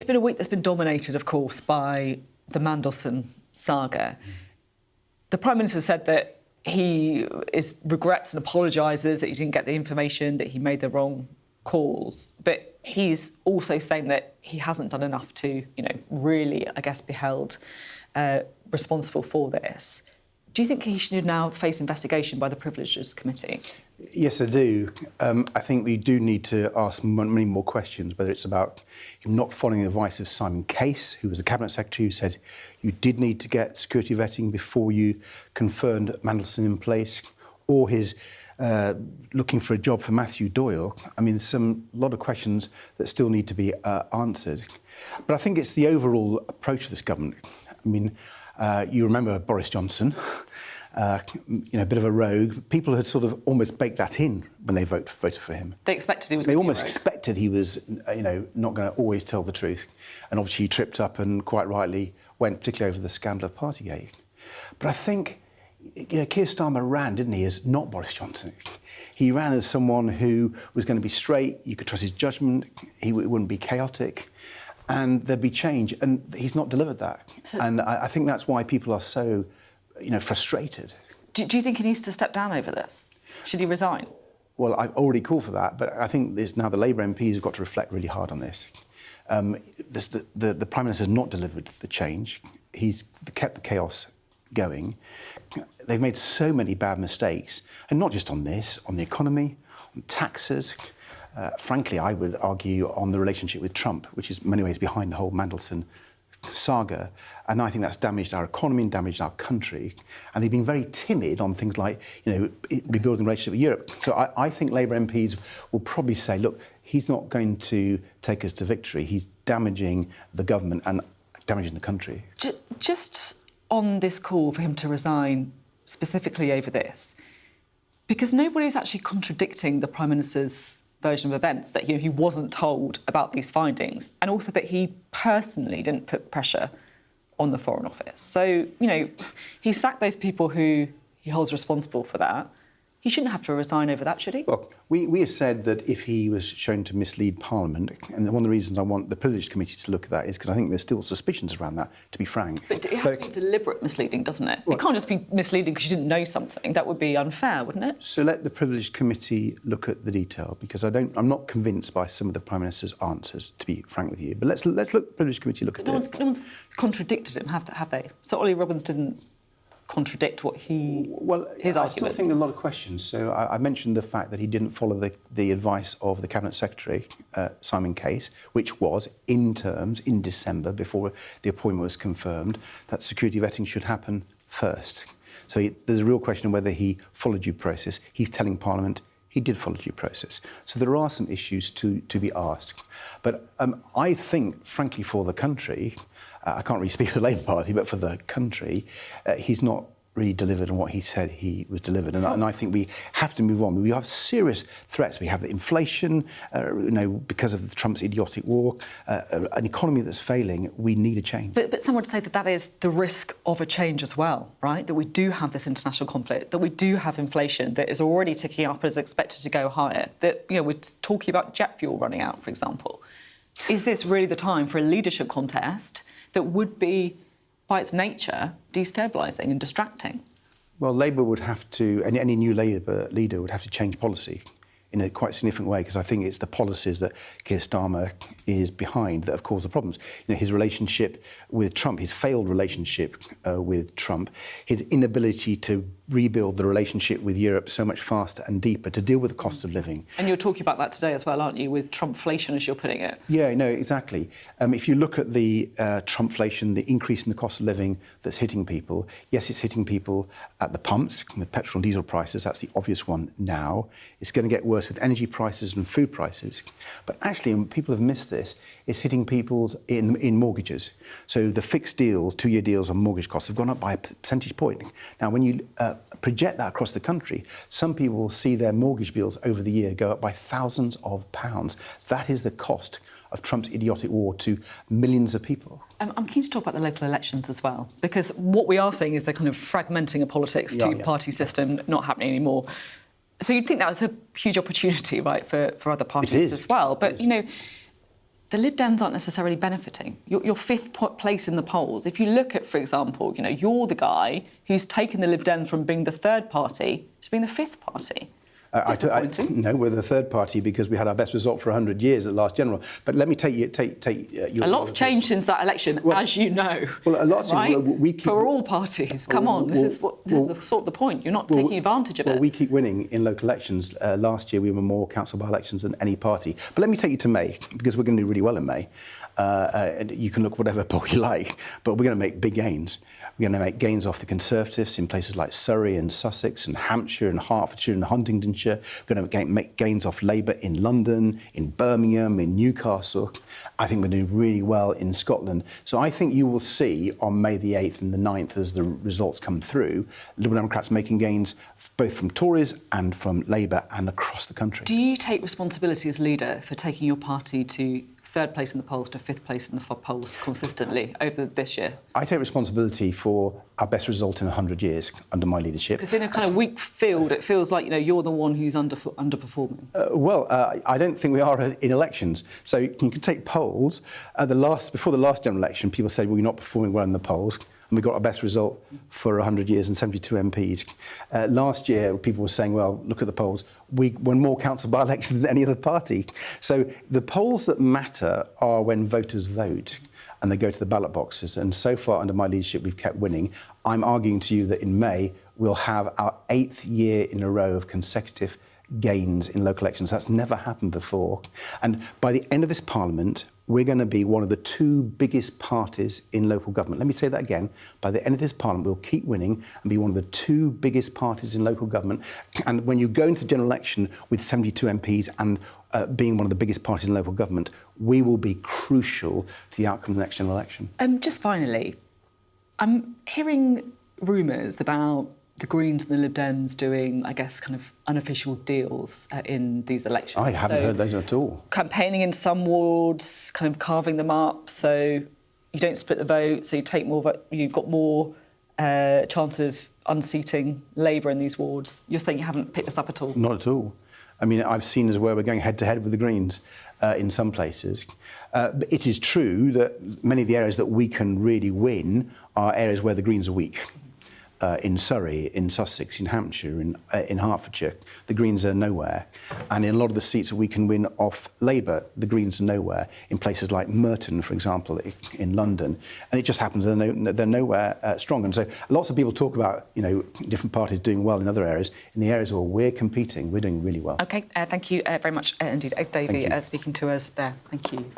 been a week that's been dominated, of course, by the Mandelson saga. The Prime Minister said that he regrets and apologises that he didn't get the information, that he made the wrong calls. But he's also saying that he hasn't done enough to, really, I guess, be held responsible for this. Do you think he should now face investigation by the Privileges Committee? Yes, I do. I think we do need to ask many more questions, whether it's about him not following the advice of Simon Case, who was the Cabinet Secretary, who said you did need to get security vetting before you confirmed Mandelson in place, or his looking for a job for Matthew Doyle. I mean, there's a lot of questions that still need to be answered. But I think it's the overall approach of this government. I mean, you remember Boris Johnson, a bit of a rogue. People had sort of almost baked that in when they voted for him. They expected he was. They almost expected he was, not going to always tell the truth. And obviously he tripped up and quite rightly went, particularly over the scandal of Partygate. But I think, Keir Starmer ran, didn't he, as not Boris Johnson. He ran as someone who was going to be straight. You could trust his judgment. He wouldn't be chaotic. And there'd be change, and he's not delivered that. And I think that's why people are so, frustrated. Do you think he needs to step down over this? Should he resign? Well, I've already called for that, but I think there's now the Labour MPs have got to reflect really hard on this. The Prime Minister has not delivered the change. He's kept the chaos going. They've made so many bad mistakes, and not just on this, on the economy, on taxes. Frankly, I would argue on the relationship with Trump, which is in many ways behind the whole Mandelson saga. And I think that's damaged our economy and damaged our country. And they've been very timid on things like, rebuilding the relationship with Europe. So I think Labour MPs will probably say, look, he's not going to take us to victory. He's damaging the government and damaging the country. Just on this call for him to resign specifically over this, because nobody's actually contradicting the Prime Minister's version of events, that he wasn't told about these findings, and also that he personally didn't put pressure on the Foreign Office. So, he sacked those people who he holds responsible for that. He shouldn't have to resign over that, should he? Well, we have said that if he was shown to mislead Parliament, and one of the reasons I want the Privileges Committee to look at that is because I think there's still suspicions around that, to be frank. But it has to be deliberate misleading, doesn't it? Well, it can't just be misleading because you didn't know something. That would be unfair, wouldn't it? So let the Privileges Committee look at the detail, because I'm not convinced by some of the Prime Minister's answers, to be frank with you. But let's look the Privileges Committee look at it. No one's contradicted him, have they? So Ollie Robbins didn't contradict what his argument. I still think there are a lot of questions. So I mentioned the fact that he didn't follow the advice of the Cabinet Secretary, Simon Case, which was in December, before the appointment was confirmed, that security vetting should happen first. So there's a real question of whether he followed due process. He's telling Parliament he did follow due process. So there are some issues to be asked. But I think, frankly, for the country, I can't really speak for the Labour Party, but for the country, he's not really delivered on what he said he was delivered. And I think we have to move on. We have serious threats. We have the inflation, because of Trump's idiotic war, an economy that's failing. We need a change. But some would say that is the risk of a change as well, right? That we do have this international conflict, that we do have inflation that is already ticking up and is expected to go higher, that, we're talking about jet fuel running out, for example. Is this really the time for a leadership contest that would be, by its nature, destabilising and distracting? Well, Labour would have to, any new Labour leader would have to change policy in a quite significant way, because I think it's the policies that Keir Starmer is behind that have caused the problems. His relationship with Trump, his failed relationship with Trump, his inability to rebuild the relationship with Europe so much faster and deeper to deal with the cost of living. And you're talking about that today as well, aren't you, with Trumpflation, as you're putting it? Yeah, no, exactly. If you look at the Trumpflation, the increase in the cost of living that's hitting people, yes, it's hitting people at the pumps, with petrol and diesel prices. That's the obvious one now. It's going to get worse with energy prices and food prices. But actually, and people have missed this, it's hitting people in mortgages. So the fixed deals, 2-year deals on mortgage costs have gone up by a percentage point. Now, when you project that across the country, some people will see their mortgage bills over the year go up by thousands of pounds. That is the cost of Trump's idiotic war to millions of people. I'm keen to talk about the local elections as well, because what we are seeing is they're kind of fragmenting a politics two-party system, not happening anymore. So you'd think that was a huge opportunity, right, for other parties as well. But, the Lib Dems aren't necessarily benefiting. You're fifth place in the polls. If you look at, for example, you're the guy who's taken the Lib Dems from being the third party to being the fifth party. No, we're the third party because we had our best result for 100 years at the last general. But let me take your... A lot's changed since that election, as you know. Well, a lot's right? For all parties. Come on, this is sort of the point. You're not taking advantage of it. Well, we keep winning in local elections. Last year we won more council by-elections than any party. But let me take you to May, because we're going to do really well in May. You can look whatever poll you like, but we're going to make big gains. We're going to make gains off the Conservatives in places like Surrey and Sussex and Hampshire and Hertfordshire and Huntingdonshire. We're going to make gains off Labour in London, in Birmingham, in Newcastle. I think we're doing really well in Scotland. So I think you will see on May the 8th and the 9th, as the results come through, Liberal Democrats making gains both from Tories and from Labour and across the country. Do you take responsibility as leader for taking your party to third place in the polls to fifth place in the polls consistently over this year? I take responsibility for our best result in 100 years under my leadership. Because in a kind of weak field, it feels like you're the one who's underperforming. I don't think we are in elections. So you can take polls. Before the last general election, people said, well, you're not performing well in the polls. And we got our best result for 100 years and 72 MPs. Last year, people were saying, well, look at the polls. We won more council by-elections than any other party. So the polls that matter are when voters vote and they go to the ballot boxes. And so far, under my leadership, we've kept winning. I'm arguing to you that in May, we'll have our 8th year in a row of consecutive gains in local elections. That's never happened before. And by the end of this Parliament, we're going to be one of the 2 biggest parties in local government. Let me say that again. By the end of this Parliament, we'll keep winning and be one of the 2 biggest parties in local government. And when you go into the general election with 72 MPs and being one of the biggest parties in local government, we will be crucial to the outcome of the next general election. Just finally, I'm hearing rumours about the Greens and the Lib Dems doing, I guess, kind of unofficial deals in these elections. I haven't heard those at all. Campaigning in some wards, kind of carving them up so you don't split the vote, so you take more vote, you've got more chance of unseating Labour in these wards. You're saying you haven't picked this up at all? Not at all. I mean, I've seen as where we're going head-to-head with the Greens in some places. But it is true that many of the areas that we can really win are areas where the Greens are weak. In Surrey, in Sussex, in Hampshire, in Hertfordshire, the Greens are nowhere. And in a lot of the seats that we can win off Labour, the Greens are nowhere. In places like Merton, for example, in London. And it just happens that they're nowhere strong. And so lots of people talk about, different parties doing well in other areas. In the areas where we're competing, we're doing really well. OK, thank you very much indeed. Davey speaking to us there. Thank you.